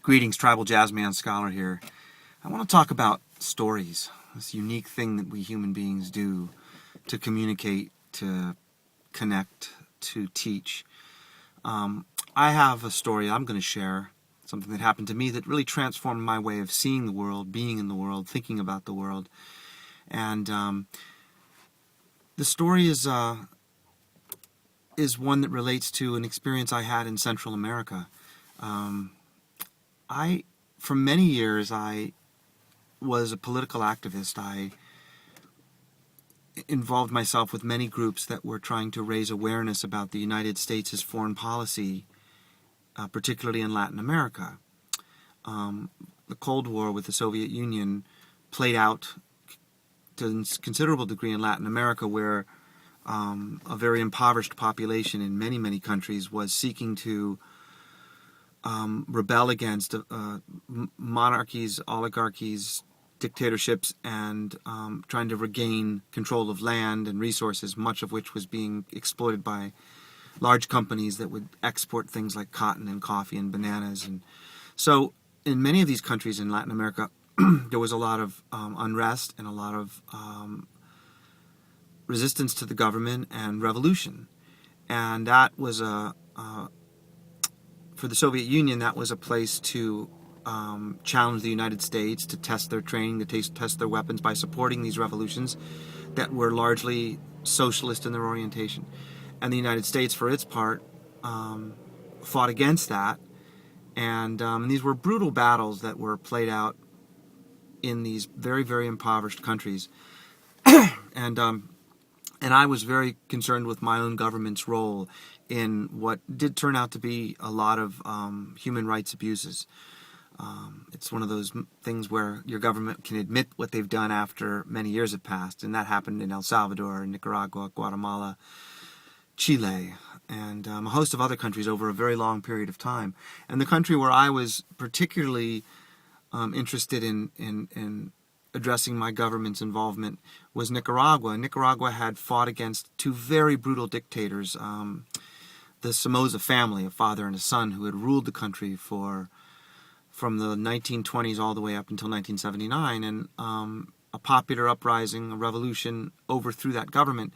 Greetings, Tribal Jazzman Scholar here. I want to talk about stories, this unique thing that we human beings do to communicate, to connect, to teach. I have a story I'm going to share, something that happened to me that really transformed my way of seeing the world, being in the world, thinking about the world. And the story is one that relates to an experience I had in Central America. For many years, I was a political activist. I involved myself with many groups that were trying to raise awareness about the United States' foreign policy, particularly in Latin America. The Cold War with the Soviet Union played out to a considerable degree in Latin America, where a very impoverished population in many, many countries was seeking to rebel against monarchies, oligarchies, dictatorships, and trying to regain control of land and resources, much of which was being exploited by large companies that would export things like cotton and coffee and bananas. And so in many of these countries in Latin America, there was a lot of unrest and a lot of resistance to the government and revolution. And that was for the Soviet Union, that was a place to challenge the United States, to test their training, to test their weapons by supporting these revolutions that were largely socialist in their orientation. And the United States, for its part, fought against that. And these were brutal battles that were played out in these very, very impoverished countries. And I was very concerned with my own government's role in what did turn out to be a lot of human rights abuses. It's one of those things where your government can admit what they've done after many years have passed, and that happened in El Salvador, Nicaragua, Guatemala, Chile, and a host of other countries over a very long period of time. And the country where I was particularly interested in addressing my government's involvement was Nicaragua. Nicaragua had fought against two very brutal dictators, the Somoza family, a father and a son, who had ruled the country from the 1920s all the way up until 1979, and a popular uprising, a revolution, overthrew that government.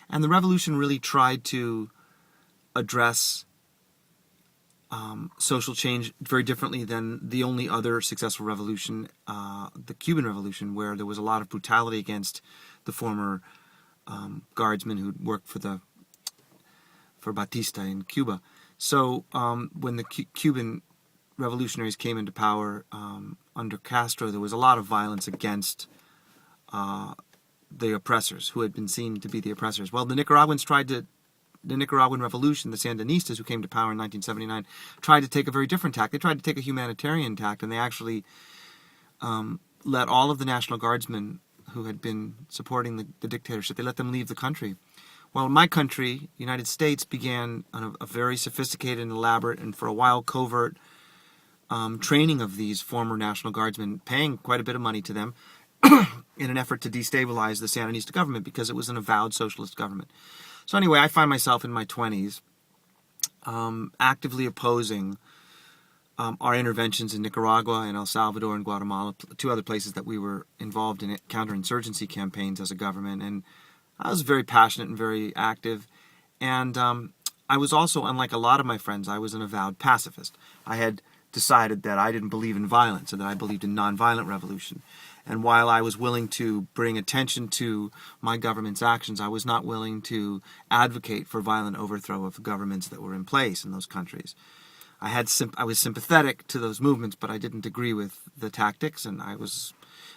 And the revolution really tried to address social change very differently than the only other successful revolution, the Cuban Revolution, where there was a lot of brutality against the former guardsmen who'd worked for Batista in Cuba. So when the Cuban revolutionaries came into power under Castro, there was a lot of violence against the oppressors, who had been seen to be the oppressors. Well, the Nicaraguan Revolution, the Sandinistas, who came to power in 1979, tried to take a very different tack. They tried to take a humanitarian tack, and they actually let all of the National Guardsmen who had been supporting the dictatorship, they let them leave the country. Well, my country, the United States, began a very sophisticated and elaborate, and for a while covert, training of these former National Guardsmen, paying quite a bit of money to them in an effort to destabilize the Sandinista government, because it was an avowed socialist government. So anyway, I find myself in my 20s actively opposing our interventions in Nicaragua and El Salvador and Guatemala, two other places that we were involved in counterinsurgency campaigns as a government. And I was very passionate and very active. And I was also, unlike a lot of my friends, I was an avowed pacifist. I had decided that I didn't believe in violence and that I believed in nonviolent revolution. And while I was willing to bring attention to my government's actions, I was not willing to advocate for violent overthrow of the governments that were in place in those countries. I was sympathetic to those movements, but I didn't agree with the tactics, and I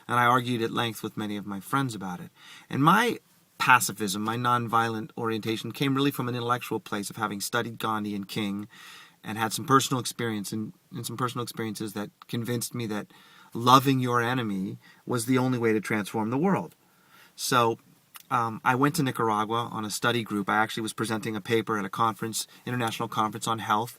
argued at length with many of my friends about it. And my pacifism, my nonviolent orientation, came really from an intellectual place of having studied Gandhi and King, and had some personal experience and some personal experiences that convinced me that loving your enemy was the only way to transform the world. So I went to Nicaragua on a study group. I actually was presenting a paper at a conference, international conference on health.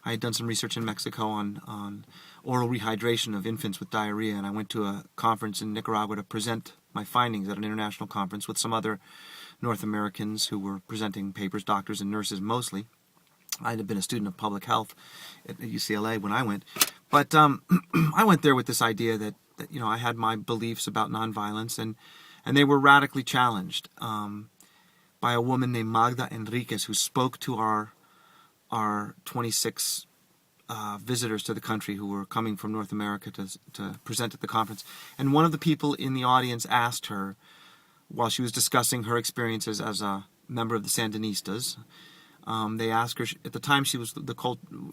I had done some research in Mexico on oral rehydration of infants with diarrhea, and I went to a conference in Nicaragua to present my findings at an international conference with some other North Americans who were presenting papers, doctors and nurses mostly. I had been a student of public health at UCLA when I went. But I went there with this idea that I had my beliefs about nonviolence, and they were radically challenged by a woman named Magda Enriquez, who spoke to our 26 visitors to the country who were coming from North America to present at the conference. And one of the people in the audience asked her, while she was discussing her experiences as a member of the Sandinistas, they asked her, at the time she was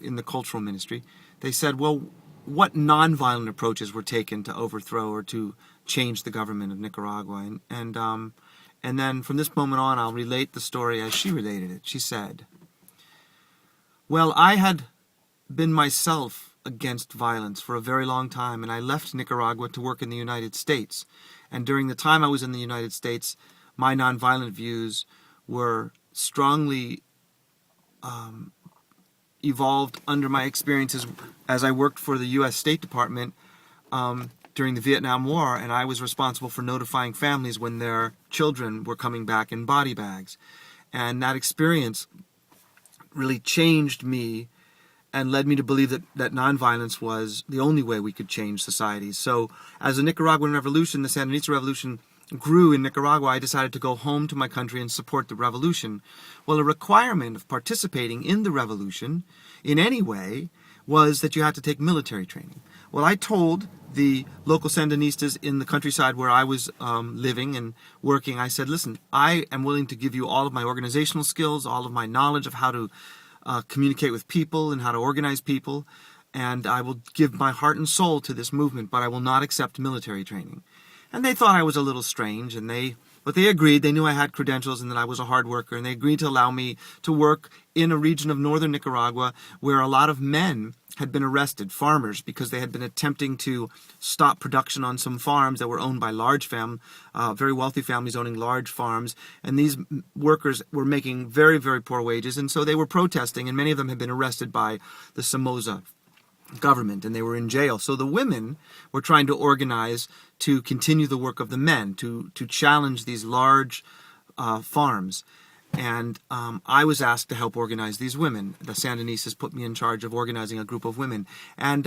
in the cultural ministry, they said, well, what nonviolent approaches were taken to overthrow or to change the government of Nicaragua? And then from this moment on, I'll relate the story as she related it. She said, well, I had been myself against violence for a very long time, and I left Nicaragua to work in the United States. And during the time I was in the United States, my nonviolent views were strongly evolved under my experiences as I worked for the U.S. State Department during the Vietnam War, and I was responsible for notifying families when their children were coming back in body bags. And that experience really changed me and led me to believe that nonviolence was the only way we could change societies. So as the Nicaraguan Revolution, the Sandinista Revolution, grew in Nicaragua, I decided to go home to my country and support the revolution. Well, a requirement of participating in the revolution in any way was that you had to take military training. Well, I told the local Sandinistas in the countryside where I was living and working, I said, listen, I am willing to give you all of my organizational skills, all of my knowledge of how to communicate with people and how to organize people, and I will give my heart and soul to this movement, but I will not accept military training. And they thought I was a little strange, but they agreed. They knew I had credentials and that I was a hard worker, and they agreed to allow me to work in a region of northern Nicaragua where a lot of men had been arrested, farmers, because they had been attempting to stop production on some farms that were owned by very wealthy families owning large farms, and these workers were making very, very poor wages, and so they were protesting, and many of them had been arrested by the Somoza government, and they were in jail. So the women were trying to organize to continue the work of the men, to challenge these large farms. And I was asked to help organize these women. The Sandinistas put me in charge of organizing a group of women. And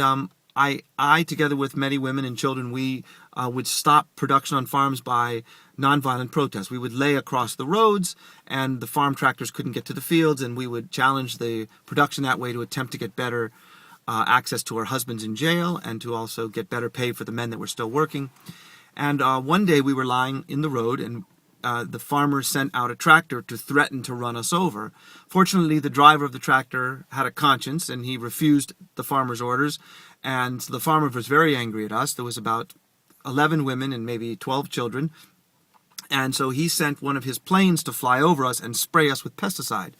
I, together with many women and children, we would stop production on farms by nonviolent protest. We would lay across the roads, and the farm tractors couldn't get to the fields, and we would challenge the production that way to attempt to get better access to our husbands in jail and to also get better pay for the men that were still working. And one day we were lying in the road, and the farmer sent out a tractor to threaten to run us over. Fortunately, the driver of the tractor had a conscience, and he refused the farmer's orders, and the farmer was very angry at us. There was about 11 women and maybe 12 children, and so he sent one of his planes to fly over us and spray us with pesticide.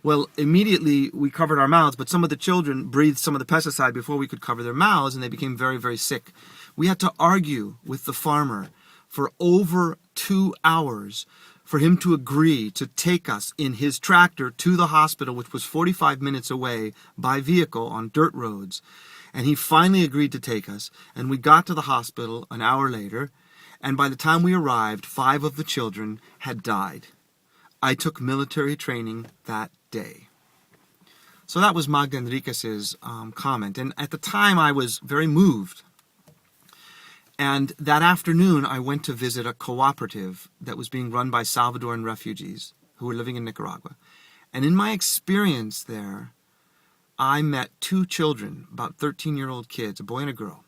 Well, immediately we covered our mouths, but some of the children breathed some of the pesticide before we could cover their mouths, and they became very, very sick. We had to argue with the farmer for over 2 hours for him to agree to take us in his tractor to the hospital, which was 45 minutes away by vehicle on dirt roads. And he finally agreed to take us, and we got to the hospital an hour later, and by the time we arrived, 5 of the children had died. I took military training that day. So that was Magda Enriquez's comment. And at the time, I was very moved. And that afternoon, I went to visit a cooperative that was being run by Salvadoran refugees who were living in Nicaragua. And in my experience there, I met 2 children, about 13-year-old kids, a boy and a girl,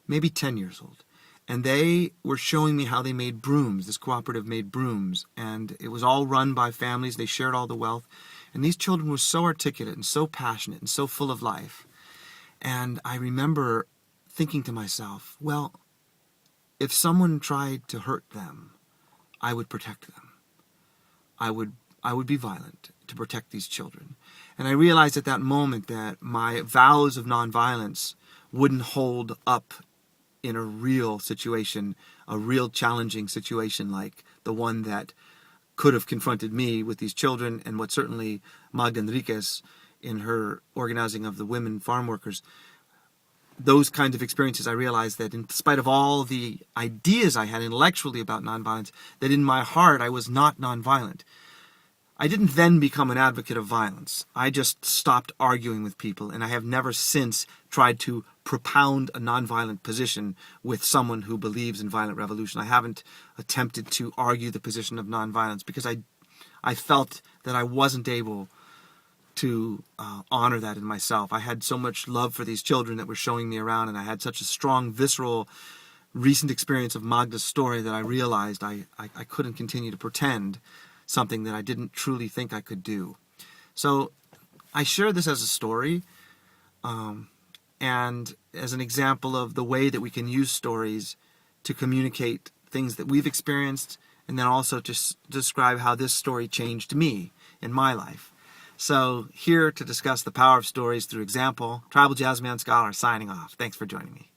maybe 10 years old. And they were showing me how they made brooms. This cooperative made brooms. And it was all run by families. They shared all the wealth. And these children were so articulate and so passionate and so full of life. And I remember thinking to myself, well, if someone tried to hurt them, I would protect them. I would be violent to protect these children. And I realized at that moment that my vows of nonviolence wouldn't hold up in a real situation, a real challenging situation like the one that could have confronted me with these children, and what certainly Magda Enriquez in her organizing of the women farm workers, those kinds of experiences, I realized that in spite of all the ideas I had intellectually about nonviolence, that in my heart I was not nonviolent. I didn't then become an advocate of violence. I just stopped arguing with people, and I have never since tried to propound a nonviolent position with someone who believes in violent revolution. I haven't attempted to argue the position of nonviolence because I felt that I wasn't able to honor that in myself. I had so much love for these children that were showing me around, and I had such a strong, visceral, recent experience of Magda's story that I realized I couldn't continue to pretend something that I didn't truly think I could do. So I share this as a story and as an example of the way that we can use stories to communicate things that we've experienced, and then also to describe how this story changed me in my life. So here to discuss the power of stories through example, Tribal Jazzman Scholar signing off. Thanks for joining me.